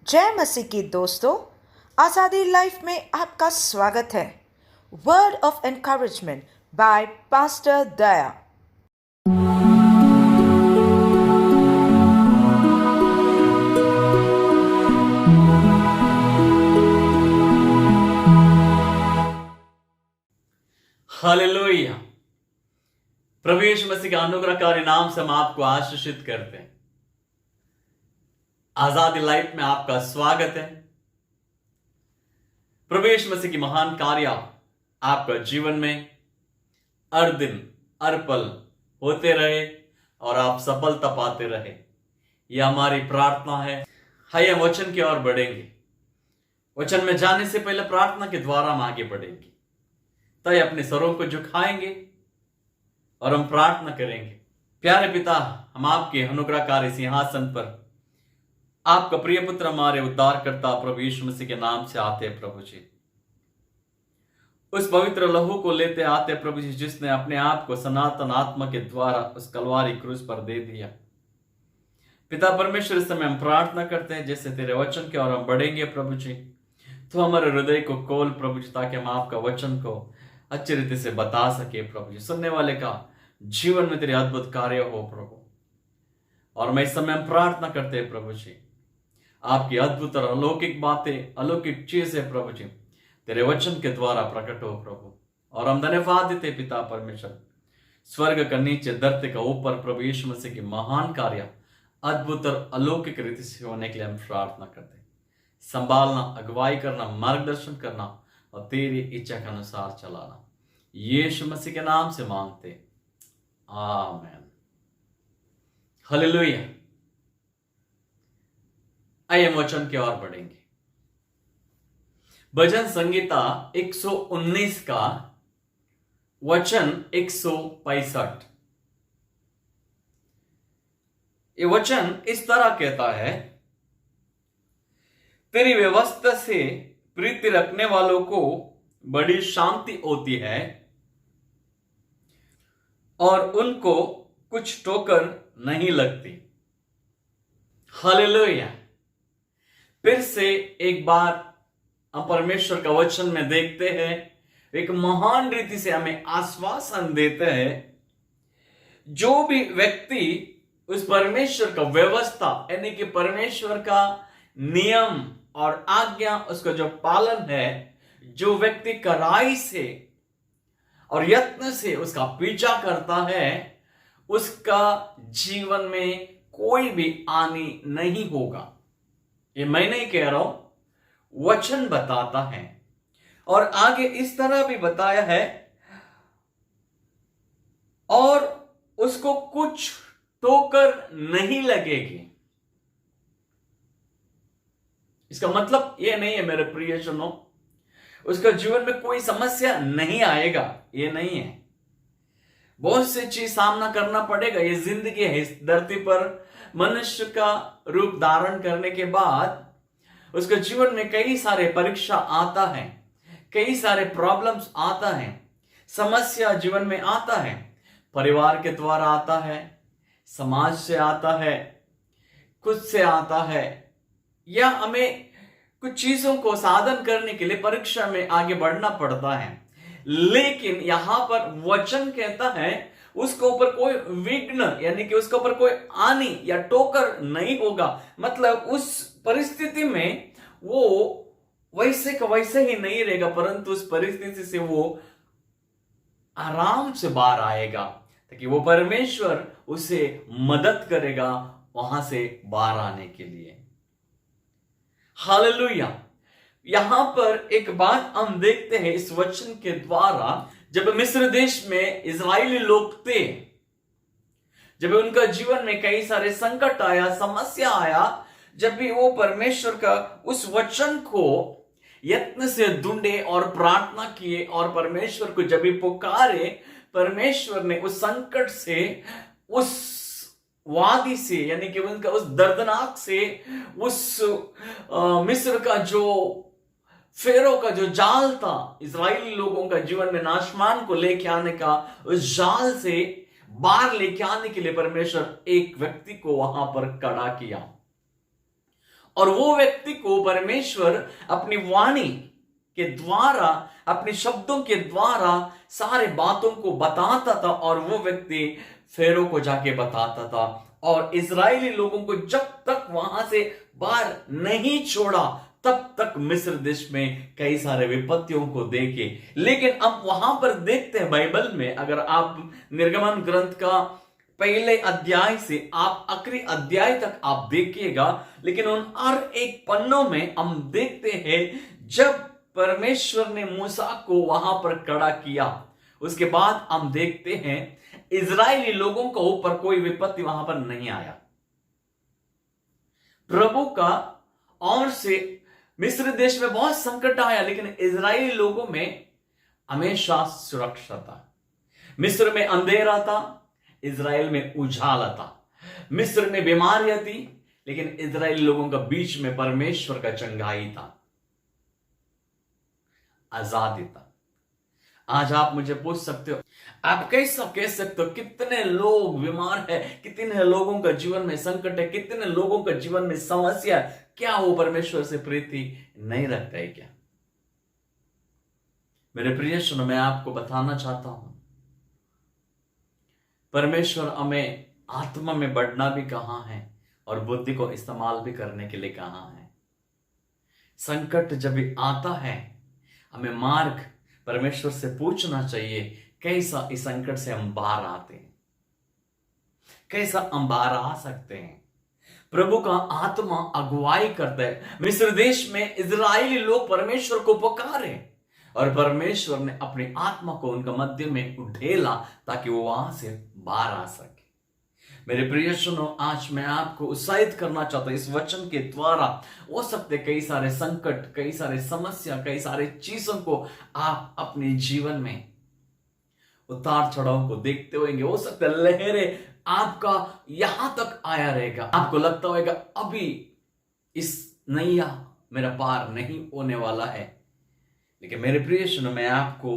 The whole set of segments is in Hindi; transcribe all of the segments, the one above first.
जय मसीह की दोस्तों, आज़ादी लाइफ में आपका स्वागत है। Word of encouragement by pastor Daya. Hallelujah. प्रभु यीशु मसीह के अनुग्रहकारी नाम से हम आपको आशीषित करते हैं। आजादी लाइफ में आपका स्वागत है। प्रभु यीशु मसीह की महान कार्य आपका जीवन में हर दिन हर पल होते रहे और आप सफलता पाते रहे, यह हमारी प्रार्थना है। आइए हम वचन की ओर बढ़ेंगे। वचन में जाने से पहले प्रार्थना के द्वारा हम आगे बढ़ेंगे। तय अपने सरों को झुकाएंगे और हम प्रार्थना करेंगे। प्यारे पिता, हम आपके अनुग्रहकारी सिंहासन पर आपका प्रिय पुत्र हमारे उद्धारकर्ता प्रभु यीशु मसीह के नाम से आते हैं। प्रभु जी, उस पवित्र लहू को लेते आते प्रभु जी, जिसने अपने आप को सनातन आत्मा के द्वारा उस कलवारी क्रूस पर दे दिया। पिता परमेश्वर, इस समय हम प्रार्थना करते हैं जैसे तेरे वचन के और हम बढ़ेंगे प्रभु जी, तो हमारे हृदय को खोल प्रभु जी, ताकि हम आपका वचन को अच्छी रीति से बता सके प्रभु जी। सुनने वाले का जीवन में तेरे अद्भुत कार्य हो प्रभु। और मैं इस समय हम प्रार्थना करते हैं प्रभु जी, आपकी अद्भुत और अलौकिक बातें, अलौकिक चीजें प्रभु जी तेरे वचन के द्वारा प्रकट हो प्रभु। और हम धन्यवाद देते पिता परमेश्वर, स्वर्ग का नीचे धरती का ऊपर प्रभु यीशु मसीह की महान कार्य अद्भुत और अलौकिक रीति से होने के लिए हम प्रार्थना करते हैं। संभालना, अगुवाई करना, मार्गदर्शन करना और तेरी इच्छा के अनुसार चलाना, यीशु मसीह के नाम से मांगते, आमीन। हालेलुया। आइए वचन की ओर बढ़ेंगे। भजन संगीता 119 का वचन 165। ये वचन इस तरह कहता है, तेरी व्यवस्था से प्रीति रखने वालों को बड़ी शांति होती है और उनको कुछ ठोकर नहीं लगती। हालेलुया। फिर से एक बार हम परमेश्वर का वचन में देखते हैं, एक महान रीति से हमें आश्वासन देते हैं। जो भी व्यक्ति उस परमेश्वर का व्यवस्था यानी कि परमेश्वर का नियम और आज्ञा, उसका जो पालन है, जो व्यक्ति कड़ाई से और यत्न से उसका पीछा करता है, उसका जीवन में कोई भी हानि नहीं होगा। ये मैं नहीं कह रहा हूं, वचन बताता है। और आगे इस तरह भी बताया है, और उसको कुछ ठोकर नहीं लगेगी। इसका मतलब यह नहीं है मेरे प्रियजनों, उसका जीवन में कोई समस्या नहीं आएगा, ये नहीं है। बहुत सी चीज सामना करना पड़ेगा, ये जिंदगी है। इस धरती पर मनुष्य का रूप धारण करने के बाद उसके जीवन में कई सारे परीक्षा आता है, कई सारे प्रॉब्लम्स आता है, समस्या जीवन में आता है। परिवार के द्वारा आता है, समाज से आता है, खुद से आता है, या हमें कुछ चीजों को साधन करने के लिए परीक्षा में आगे बढ़ना पड़ता है। लेकिन यहां पर वचन कहता है उसके ऊपर कोई विघ्न यानी कि उसके ऊपर कोई हानि या ठोकर नहीं होगा। मतलब उस परिस्थिति में वो वैसे का वैसे ही नहीं रहेगा, परंतु उस परिस्थिति से वो आराम से बाहर आएगा, ताकि वो परमेश्वर उसे मदद करेगा वहां से बाहर आने के लिए। हालेलुया। यहां पर एक बात हम देखते हैं इस वचन के द्वारा। जब मिस्र देश में इजरायली लोग थे, जब उनका जीवन में कई सारे संकट आया, समस्या आया, जब भी वो परमेश्वर का उस वचन को यत्न से ढूंढे और प्रार्थना किए और परमेश्वर को जब भी पुकारे, परमेश्वर ने उस संकट से, उस वादी से यानी कि उनका उस दर्दनाक से, उस मिस्र का जो फेरो का जो जाल था, इजरायली लोगों का जीवन में नाशमान को लेके आने का, उस जाल से बाहर लेके आने के लिए परमेश्वर एक व्यक्ति को वहां पर खड़ा किया। और वो व्यक्ति को परमेश्वर अपनी वाणी के द्वारा, अपने शब्दों के द्वारा सारे बातों को बताता था, और वो व्यक्ति फेरो को जाके बताता था। और इजरायली लोगों को जब तक वहां से बाहर नहीं छोड़ा, तब तक मिस्र देश में कई सारे विपत्तियों को देखे। लेकिन अब वहां पर देखते हैं बाइबल में, अगर आप निर्गमन ग्रंथ का पहले अध्याय से आप आखिरी अध्याय तक आप देखिएगा, लेकिन उन हर एक पन्नों में हम देखते हैं जब परमेश्वर ने मूसा को वहां पर खड़ा किया, उसके बाद हम देखते हैं इजरायली लोगों के ऊपर कोई विपत्ति वहां पर नहीं आया। प्रभु का और से मिस्र देश में बहुत संकट आया, लेकिन इजरायली लोगों में हमेशा सुरक्षा था। मिस्र में अंधेरा था, इजराइल में उजाला था। मिस्र में बीमारियां थी, लेकिन इजरायली लोगों का बीच में परमेश्वर का चंगाई था, आजादी था। आज आप मुझे पूछ सकते हो, आप कैसा कह सकते हो कितने लोग बीमार है, कितने लोगों का जीवन में संकट है, कितने लोगों का जीवन में समस्या, क्या वो परमेश्वर से प्रीति नहीं रखता है क्या? मेरे प्रिय सुनो, मैं आपको बताना चाहता हूं, परमेश्वर हमें आत्मा में बढ़ना भी कहा है और बुद्धि को इस्तेमाल भी करने के लिए कहा है। संकट जब भी आता है, हमें मार्ग परमेश्वर से पूछना चाहिए, कैसा इस संकट से हम बाहर आते हैं, कैसा हम बाहर आ सकते हैं। प्रभु का आत्मा अगुवाई करता है। मिस्र देश में इजरायली लोग परमेश्वर को पुकारे और परमेश्वर ने अपनी आत्मा को उनका मध्य में उठेला ताकि वो वहां से बाहर आ सके। मेरे प्रिय सुनो, आज मैं आपको उत्साहित करना चाहता हूं इस वचन के द्वारा। हो सकते कई सारे संकट, कई सारे समस्या, कई सारे चीजों को आप अपने जीवन में उतार चढ़ाव को देखते होंगे। हो सकता है लहरें आपका यहां तक आया रहेगा, आपको लगता होगा अभी इस नैया मेरा पार नहीं होने वाला है। लेकिन मेरे प्रिय सुनो, मैं आपको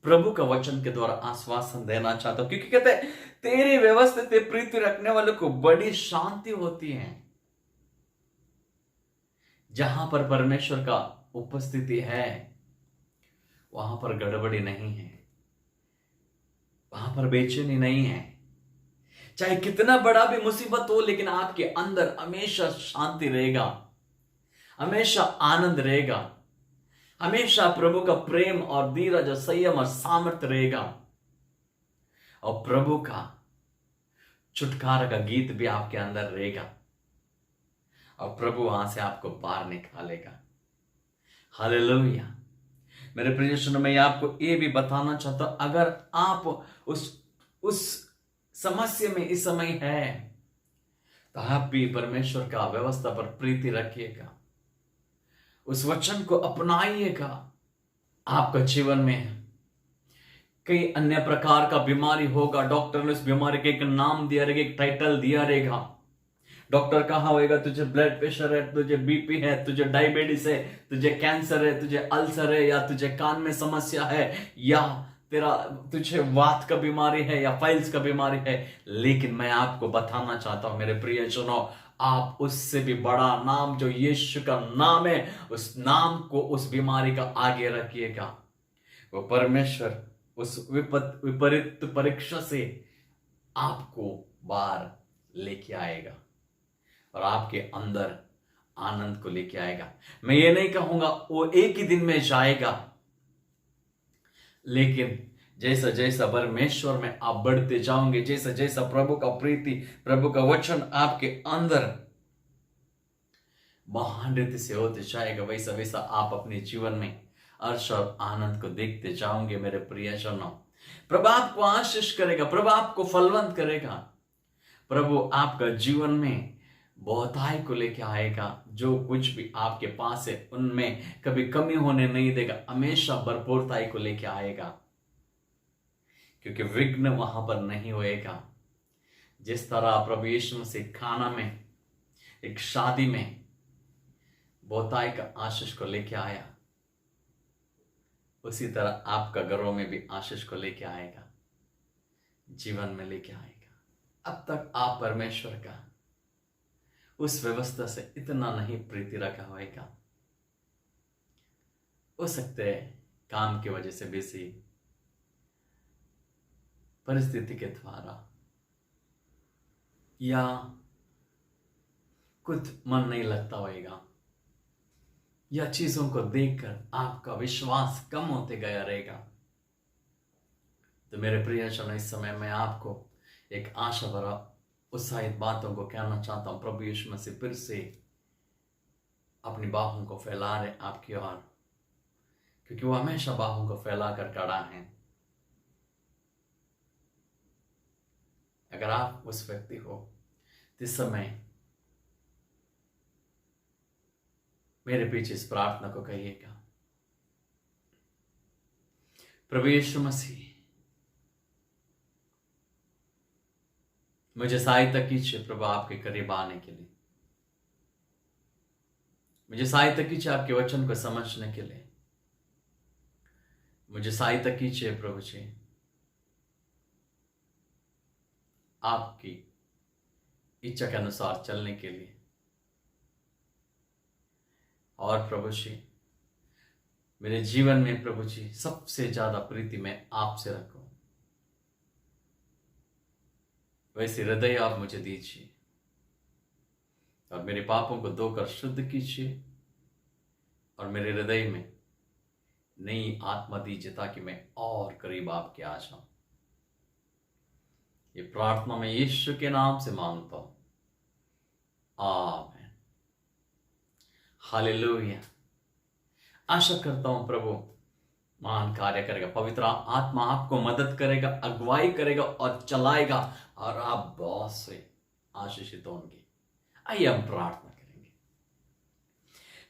प्रभु का वचन के द्वारा आश्वासन देना चाहता हूं, क्योंकि कहते हैं तेरी व्यवस्था ते प्रीति रखने वालों को बड़ी शांति होती है। जहां पर परमेश्वर का उपस्थिति है वहां पर गड़बड़ी नहीं है, वहां पर बेचैनी नहीं है। चाहे कितना बड़ा भी मुसीबत हो, लेकिन आपके अंदर हमेशा शांति रहेगा, हमेशा आनंद रहेगा, हमेशा प्रभु का प्रेम और धीरज और संयम और सामर्थ्य रहेगा, और प्रभु का छुटकारा का गीत भी आपके अंदर रहेगा, और प्रभु वहां से आपको बाहर निकालेगा। हालेलुया। मेरे प्रिय सुनो, मैं आपको ये भी बताना चाहता हूं, अगर आप उस समस्या में इस समय है, तो आप भी परमेश्वर का व्यवस्था पर प्रीति रखिएगा, उस वचन को अपनाइएगा। आपका जीवन में कई अन्य प्रकार का बीमारी होगा, डॉक्टर ने उस बीमारी के एक नाम दिया रहेगा, एक टाइटल दिया रहेगा। डॉक्टर कहा होगा तुझे ब्लड प्रेशर है, तुझे बीपी है, तुझे डायबिटीज है, तुझे कैंसर है, तुझे अल्सर है, या तुझे कान में समस्या है, या तुझे वात का बीमारी है, या फाइल्स का बीमारी है। लेकिन मैं आपको बताना चाहता हूं मेरे प्रिय सुनो, आप उससे भी बड़ा नाम जो यीशु का नाम है, उस नाम को उस बीमारी का आगे रखिएगा। वो परमेश्वर उस विपरीत परीक्षा से आपको बाहर लेके आएगा और आपके अंदर आनंद को लेके आएगा। मैं ये नहीं कहूंगा वो एक ही दिन में जाएगा, लेकिन जैसा जैसा परमेश्वर में आप बढ़ते जाओगे, जैसा जैसा प्रभु का प्रीति, प्रभु का वचन आपके अंदर महान रीति से होते जाएगा, वैसा वैसा आप अपने जीवन में हर्ष और आनंद को देखते जाओगे। मेरे प्रिय जनों, प्रभु आपको आशीष करेगा, प्रभु आपको फलवंत करेगा, प्रभु आपका जीवन में बहुताई को लेके आएगा। जो कुछ भी आपके पास है उनमें कभी कमी होने नहीं देगा, हमेशा भरपूरताई को लेके आएगा, क्योंकि विघ्न वहां पर नहीं होएगा। जिस तरह प्रभु यीशु मसीह खाना में, एक शादी में बहुताई का आशीष को लेके आया, उसी तरह आपका घरों में भी आशीष को लेके आएगा, जीवन में लेके आएगा। अब तक आप परमेश्वर का उस व्यवस्था से इतना नहीं प्रीति रखा होगा। हो सकते है काम की वजह से बिजी, परिस्थिति के द्वारा, या कुछ मन नहीं लगता होगा, या चीजों को देखकर आपका विश्वास कम होते गया रहेगा। तो मेरे प्रियजन, इस समय मैं आपको एक आशा भरा उत्साहित बातों को कहना चाहता हूं। प्रभु यीशु मसीह फिर से अपनी बाहों को फैला रहे आपकी ओर, क्योंकि वो हमेशा बाहों को फैलाकर खड़ा है। अगर आप उस व्यक्ति हो इस समय मेरे पीछे इस प्रार्थना को कहिएगा, प्रभु यीशु मसीह मुझे सहायता कीजिए प्रभु आपके करीब आने के लिए। मुझे सहायता कीजिए आपके वचन को समझने के लिए। मुझे सहायता कीजिए प्रभु जी आपकी इच्छा के अनुसार चलने के लिए। और प्रभु जी मेरे जीवन में प्रभु जी सबसे ज्यादा प्रीति मैं आपसे रखूं, वैसे हृदय आप मुझे दीजिए और मेरे पापों को धोकर शुद्ध कीजिए और मेरे हृदय में नई आत्मा दीजिए ताकि मैं और करीब आपके आ जाऊं। ये प्रार्थना मैं यीशु के नाम से मांगता हूं, आमीन। हालेलुया। आशा करता हूं प्रभु महान कार्य करेगा, पवित्र आत्मा आपको मदद करेगा, अगुवाई करेगा और चलाएगा और आप बहुत से आशीषित होंगे। आइए हम प्रार्थना करेंगे।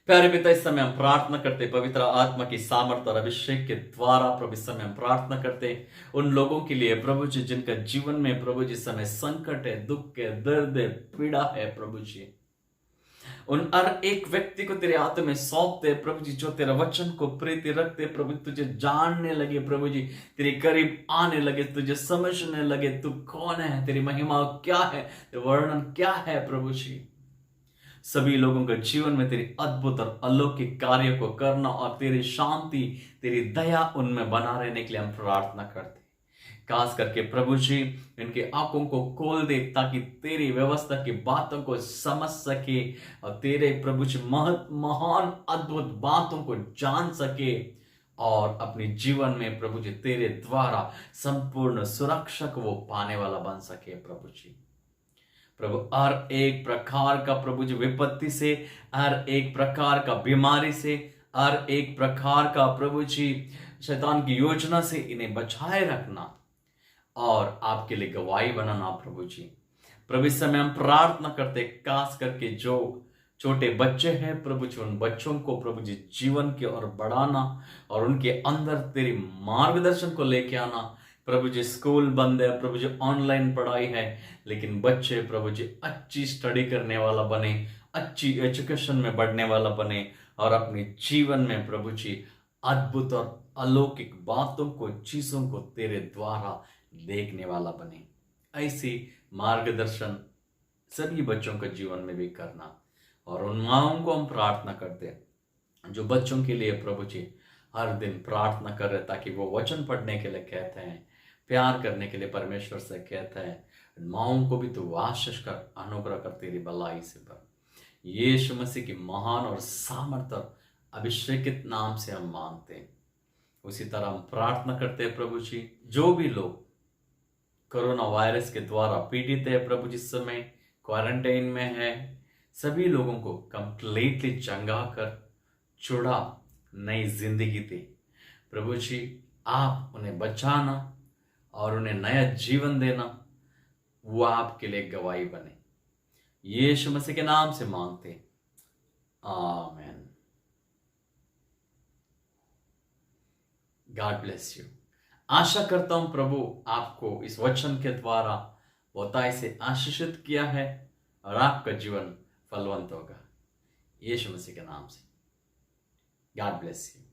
प्यारे पिता, इस समय हम प्रार्थना करते पवित्र आत्मा की सामर्थ्य और अभिषेक के द्वारा प्रभु इस समय हम प्रार्थना करते उन लोगों के लिए प्रभु जी जिनका जीवन में प्रभु जी समय संकट है, दुख है, दर्द है, पीड़ा है प्रभु जी, उन हर एक व्यक्ति को तेरे हाथ में सौंपते प्रभु जी, जो तेरा वचन को प्रीति रखते प्रभु, तुझे जानने लगे प्रभु जी, तेरे करीब आने लगे, तुझे समझने लगे तू कौन है, तेरी महिमा क्या है, तेरा वर्णन क्या है प्रभु जी। सभी लोगों के जीवन में तेरी अद्भुत और अलौकिक कार्य को करना और तेरी शांति, तेरी दया उनमें बना रहने के लिए हम प्रार्थना करते। खास करके प्रभु जी इनके आंखों को खोल दे ताकि तेरी व्यवस्था की बातों को समझ सके और तेरे प्रभु जी महान अद्भुत बातों को जान सके और अपने जीवन में प्रभु जी तेरे द्वारा संपूर्ण सुरक्षा को वो पाने वाला बन सके प्रभु जी। प्रभु हर एक प्रकार का प्रभु जी विपत्ति से, हर एक प्रकार का बीमारी से, हर एक प्रकार का प्रभु जी शैतान की योजना से इन्हें बचाए रखना और आपके लिए गवाही बनाना प्रभु जी। प्रभु इस समय हम प्रार्थना करते खास करके जो छोटे बच्चे हैं प्रभु जी, उन बच्चों को प्रभु जी जीवन की ओर बढ़ाना और उनके अंदर तेरी मार्गदर्शन को लेके आना प्रभु जी। स्कूल बंद है प्रभु जी, ऑनलाइन पढ़ाई है, लेकिन बच्चे प्रभु जी अच्छी स्टडी करने वाला बने, अच्छी एजुकेशन में बढ़ने वाला बने और अपने जीवन में प्रभु जी अद्भुत और अलौकिक बातों को, चीजों को तेरे द्वारा देखने वाला बने। ऐसी मार्गदर्शन सभी बच्चों के जीवन में भी करना। और उन माओं को हम प्रार्थना करते हैं जो बच्चों के लिए प्रभु जी हर दिन प्रार्थना कर रहे ताकि वो वचन पढ़ने के लिए कहते हैं, प्यार करने के लिए परमेश्वर से कहते हैं। माओं को भी तो आशीष कर, अनुग्रह कर, तेरी भलाई से भर। यीशु मसीह की महान और सामर्थ्य और अभिषेकित नाम से हम मांगते हैं। उसी तरह हम प्रार्थना करते हैं प्रभु जी, जो भी लोग कोरोना वायरस के द्वारा पीड़ित है प्रभु जी, समय क्वारंटाइन में है, सभी लोगों को कंप्लीटली चंगा कर छुड़ा नई जिंदगी दे प्रभु जी। आप उन्हें बचाना और उन्हें नया जीवन देना, वो आपके लिए गवाही बने। यीशु मसीह के नाम से मांगते, आमीन। God bless you. आशा करता हूं प्रभु आपको इस वचन के द्वारा बहुतायत से आशीषित किया है और आपका जीवन फलवंत होगा। यीशु मसीह के नाम से। God bless you.